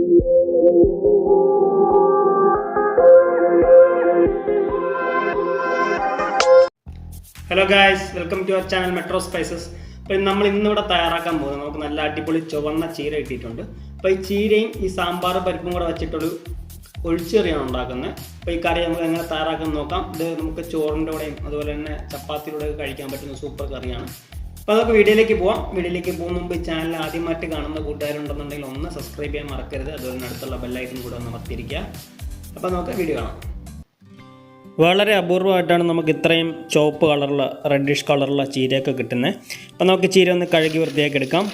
Hello guys, welcome to our channel Metro Spices. അപ്പോൾ നമ്മൾ ഇന്നിവിടെ തയ്യാറാക്കാൻ പോകുന്നത് നമുക്ക് നല്ല അടിപൊളി ചുവന്ന ചീര കിട്ടിയിട്ടുണ്ട്. അപ്പോൾ ഈ ചീരയും ഈ സാമ്പാർ പരിപ്പും കൂടെ വെച്ചിട്ടൊരു ഒഴിച്ചുകറിയാണ് ഉണ്ടാക്കുന്നത്. അപ്പോൾ ഈ കറി നമുക്ക് എങ്ങനെ തയ്യാറാക്കാൻ നോക്കാം. ഇത് നമുക്ക് ചോറിൻ്റെ കൂടെയും അതുപോലെ തന്നെ ചപ്പാത്തിയുടെ കഴിക്കാൻ പറ്റുന്ന സൂപ്പർ കറിയാണ്. അപ്പോൾ നമുക്ക് വീഡിയോയിലേക്ക് പോകാം. വീഡിയോയിലേക്ക് പോകുന്ന മുമ്പ് ഈ ചാനൽ ആദ്യമായിട്ട് കാണുന്ന കൂട്ടുകാരുണ്ടെന്നുണ്ടെങ്കിൽ ഒന്ന് സബ്സ്ക്രൈബ് ചെയ്യാൻ മറക്കരുത്. അതുപോലെ തന്നെ അടുത്തുള്ള ബെല്ലൈക്കൺ കൂടെ ഒന്ന് അമർത്തിയിരിക്കുക. അപ്പോൾ നമുക്ക് വീഡിയോ കാണാം. വളരെ അപൂർവമായിട്ടാണ് നമുക്ക് ഇത്രയും ചുവപ്പ് കളറുള്ള റെഡിഷ് കളറുള്ള ചീരയൊക്കെ കിട്ടുന്നത്. അപ്പോൾ നമുക്ക് ചീര ഒന്ന് കഴുകി വൃത്തിയാക്കി എടുക്കാം.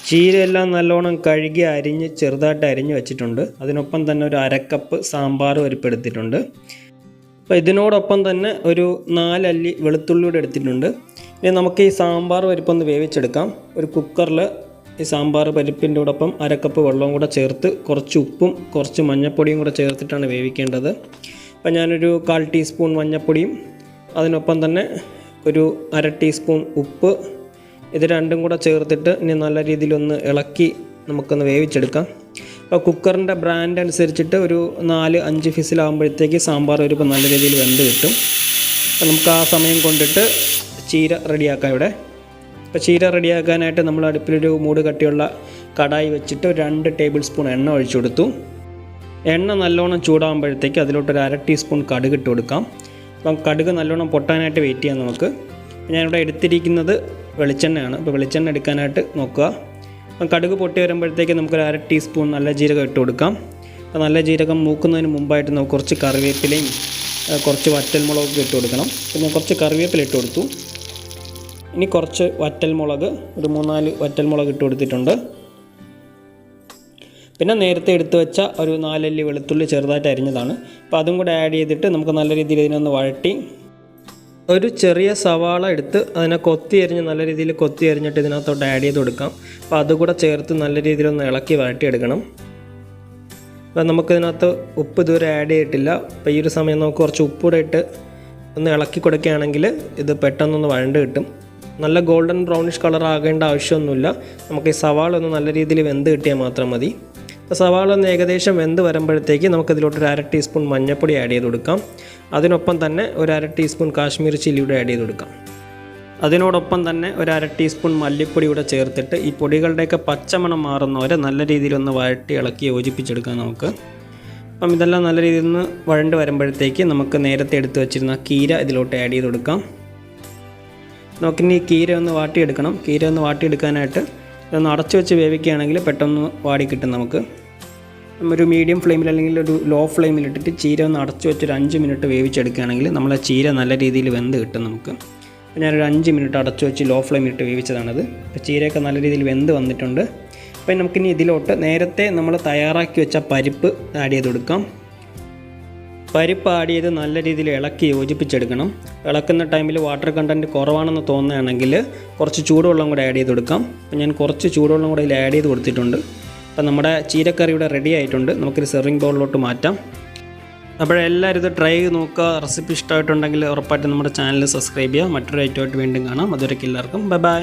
ചീരയെല്ലാം നല്ലോണം കഴുകി അരിഞ്ഞ് ചെറുതായിട്ട് അരിഞ്ഞ് വെച്ചിട്ടുണ്ട്. അതിനൊപ്പം തന്നെ ഒരു അരക്കപ്പ് സാമ്പാർ പരിപ്പ് എടുത്തിട്ടുണ്ട്. അപ്പോൾ ഇതിനോടൊപ്പം തന്നെ ഒരു 4 അല്ലി വെളുത്തുള്ളിയുടെ എടുത്തിട്ടുണ്ട്. ഇനി നമുക്ക് ഈ സാമ്പാർ പരിപ്പൊന്ന് വേവിച്ചെടുക്കാം. ഒരു കുക്കറിൽ ഈ സാമ്പാർ പരിപ്പിൻ്റെ കൂടൊപ്പം അരക്കപ്പ് വെള്ളവും കൂടെ ചേർത്ത് കുറച്ച് ഉപ്പും കുറച്ച് മഞ്ഞൾപ്പൊടിയും കൂടെ ചേർത്തിട്ടാണ് വേവിക്കേണ്ടത്. അപ്പോൾ ഞാനൊരു 1/4 ടീസ്പൂൺ മഞ്ഞൾപ്പൊടിയും അതിനൊപ്പം തന്നെ ഒരു 1/2 ടീസ്പൂൺ ഉപ്പ് ഇത് രണ്ടും കൂടെ ചേർത്തിട്ട് ഇനി നല്ല രീതിയിലൊന്ന് ഇളക്കി നമുക്കൊന്ന് വേവിച്ചെടുക്കാം. അപ്പോൾ കുക്കറിൻ്റെ ബ്രാൻഡ് അനുസരിച്ചിട്ട് ഒരു 4-5 ഫിസിലാകുമ്പോഴത്തേക്ക് സാമ്പാർ പരിപ്പ് നല്ല രീതിയിൽ വെന്ത് കിട്ടും. അപ്പോൾ നമുക്ക് ആ സമയം കൊണ്ടിട്ട് ചീര റെഡിയാക്കാം. ഇവിടെ ഇപ്പോൾ ചീര റെഡിയാക്കാനായിട്ട് നമ്മൾ അടുപ്പിലൊരു മൂട് കട്ടിയുള്ള കടായി വെച്ചിട്ട് 2 ടേബിൾ സ്പൂൺ എണ്ണ ഒഴിച്ചു കൊടുത്തു. എണ്ണ നല്ലോണം ചൂടാകുമ്പോഴത്തേക്ക് അതിലോട്ടൊരു 1/2 ടീസ്പൂൺ കടുക് ഇട്ട് കൊടുക്കാം. അപ്പം കടുക് നല്ലോണം പൊട്ടാനായിട്ട് വെയിറ്റ് ചെയ്യാം നമുക്ക്. ഞാനിവിടെ എടുത്തിരിക്കുന്നത് വെളിച്ചെണ്ണയാണ്. അപ്പോൾ വെളിച്ചെണ്ണ എടുക്കാനായിട്ട് നോക്കുക. അപ്പം കടുക് പൊട്ടി വരുമ്പോഴത്തേക്ക് നമുക്കൊരു 1/2 ടീസ്പൂൺ നല്ല ജീരകം ഇട്ട് കൊടുക്കാം. അപ്പോൾ നല്ല ജീരകം മൂക്കുന്നതിന് മുമ്പായിട്ട് നമുക്ക് കുറച്ച് കറിവേപ്പിലയും കുറച്ച് വറ്റൽമുളകൊക്കെ ഇട്ട് കൊടുക്കണം. അപ്പോൾ ഞാൻ കുറച്ച് കറിവേപ്പില ഇട്ട് കൊടുത്തു. ഇനി കുറച്ച് വറ്റൽമുളക് ഒരു 3-4 വറ്റൽമുളക് ഇട്ട് കൊടുത്തിട്ടുണ്ട്. പിന്നെ നേരത്തെ എടുത്തു വെച്ച ഒരു 4 അല്ലി വെളുത്തുള്ളി ചെറുതായിട്ട് അരിഞ്ഞതാണ്. അപ്പോൾ അതും കൂടെ ആഡ് ചെയ്തിട്ട് നമുക്ക് നല്ല രീതിയിൽ ഇതിനൊന്ന് വഴട്ടി ഒരു ചെറിയ സവാള എടുത്ത് അതിനെ കൊത്തി അരിഞ്ഞ് നല്ല രീതിയിൽ കൊത്തി അരിഞ്ഞിട്ട് ഇതിനകത്തോട്ട് ആഡ് ചെയ്ത് കൊടുക്കാം. അപ്പോൾ അതുകൂടെ ചേർത്ത് നല്ല രീതിയിലൊന്ന് ഇളക്കി വഴട്ടിയെടുക്കണം. അപ്പോൾ നമുക്കിതിനകത്ത് ഉപ്പ് ഇതുവരെ ആഡ് ചെയ്തിട്ടില്ല. അപ്പോൾ ഈ ഒരു സമയം നമുക്ക് കുറച്ച് ഉപ്പൂടെ ഇട്ട് ഒന്ന് ഇളക്കി കൊടുക്കുകയാണെങ്കിൽ ഇത് പെട്ടെന്നൊന്ന് വഴണ്ട് കിട്ടും. നല്ല ഗോൾഡൻ ബ്രൗണിഷ് കളർ ആകേണ്ട ആവശ്യമൊന്നുമില്ല. നമുക്ക് ഈ സവാള ഒന്ന് നല്ല രീതിയിൽ വെന്ത് കിട്ടിയാൽ മാത്രം മതി. അപ്പോൾ സവാള ഒന്ന് ഏകദേശം വെന്ത് വരുമ്പോഴത്തേക്ക് നമുക്കിതിലോട്ടൊരു 1/2 ടീസ്പൂൺ മഞ്ഞൾപ്പൊടി ആഡ് ചെയ്ത് കൊടുക്കാം. അതിനൊപ്പം തന്നെ ഒരു 1/2 ടീസ്പൂൺ കാശ്മീരി ചില്ലിയുടെ ആഡ് ചെയ്ത് കൊടുക്കാം. അതിനോടൊപ്പം തന്നെ ഒരു 1/2 ടീസ്പൂൺ മല്ലിപ്പൊടി കൂടെ ചേർത്തിട്ട് ഈ പൊടികളുടെയൊക്കെ പച്ചമണം മാറുന്നവരെ നല്ല രീതിയിലൊന്ന് വഴട്ടി ഇളക്കി യോജിപ്പിച്ചെടുക്കാം നമുക്ക്. അപ്പം ഇതെല്ലാം നല്ല രീതിയിൽ നിന്ന് വഴണ്ട് വരുമ്പോഴത്തേക്ക് നമുക്ക് നേരത്തെ എടുത്ത് വെച്ചിരുന്ന കീര ഇതിലോട്ട് ആഡ് ചെയ്ത് കൊടുക്കാം. നമുക്കിനി കീര ഒന്ന് വാട്ടിയെടുക്കണം. കീര ഒന്ന് വാട്ടിയെടുക്കാനായിട്ട് ഇതൊന്ന് അടച്ചു വെച്ച് വേവിക്കുകയാണെങ്കിൽ പെട്ടെന്ന് വാടി കിട്ടും നമുക്ക്. ഒരു മീഡിയം ഫ്ലെയിമിൽ അല്ലെങ്കിൽ ഒരു ലോ ഫ്ലെയിമിലിട്ടിട്ട് ചീര ഒന്ന് അടച്ചു വെച്ച് ഒരു 5 മിനിറ്റ് വേവിച്ചെടുക്കുകയാണെങ്കിൽ നമ്മളെ ചീര നല്ല രീതിയിൽ വെന്ത് കിട്ടും നമുക്ക്. അപ്പോൾ ഞാനൊരു 5 മിനിറ്റ് അടച്ചു വെച്ച് ലോ ഫ്ലെയിമിലിട്ട് വേവിച്ചതാണത്. അപ്പോൾ ചീരയൊക്കെ നല്ല രീതിയിൽ വെന്ത് വന്നിട്ടുണ്ട്. അപ്പോൾ നമുക്കിനി ഇതിലോട്ട് നേരത്തെ നമ്മൾ തയ്യാറാക്കി വെച്ച പരിപ്പ് ആഡ് ചെയ്ത് കൊടുക്കാം. പരിപ്പ് ആഡ് ചെയ്ത് നല്ല രീതിയിൽ ഇളക്കി യോജിപ്പിച്ചെടുക്കണം. ഇളക്കുന്ന ടൈമിൽ വാട്ടർ കണ്ടൻറ്റ് കുറവാണെന്ന് തോന്നുകയാണെങ്കിൽ കുറച്ച് ചൂടുവെള്ളം കൂടെ ആഡ് ചെയ്ത് കൊടുക്കാം. അപ്പോൾ ഞാൻ കുറച്ച് ചൂടുവെള്ളം കൂടെ ഇതിൽ ആഡ് ചെയ്ത് കൊടുത്തിട്ടുണ്ട്. അപ്പോൾ നമ്മുടെ ചീരക്കറി ഇവിടെ റെഡി ആയിട്ടുണ്ട്. നമുക്കൊരു സെർവിങ് ബൗളിലോട്ട് മാറ്റാം. അപ്പോഴെല്ലാവരും ഇത് ട്രൈ ചെയ്ത് നോക്കുക. റെസിപ്പി ഇഷ്ടമായിട്ടുണ്ടെങ്കിൽ ഉറപ്പായിട്ടും നമ്മുടെ ചാനൽ സബ്സ്ക്രൈബ് ചെയ്യുക. മറ്റൊരു ഐറ്റമായിട്ട് വീണ്ടും കാണാം. അതുവരെയ്ക്ക് എല്ലാവർക്കും ബൈ ബൈ.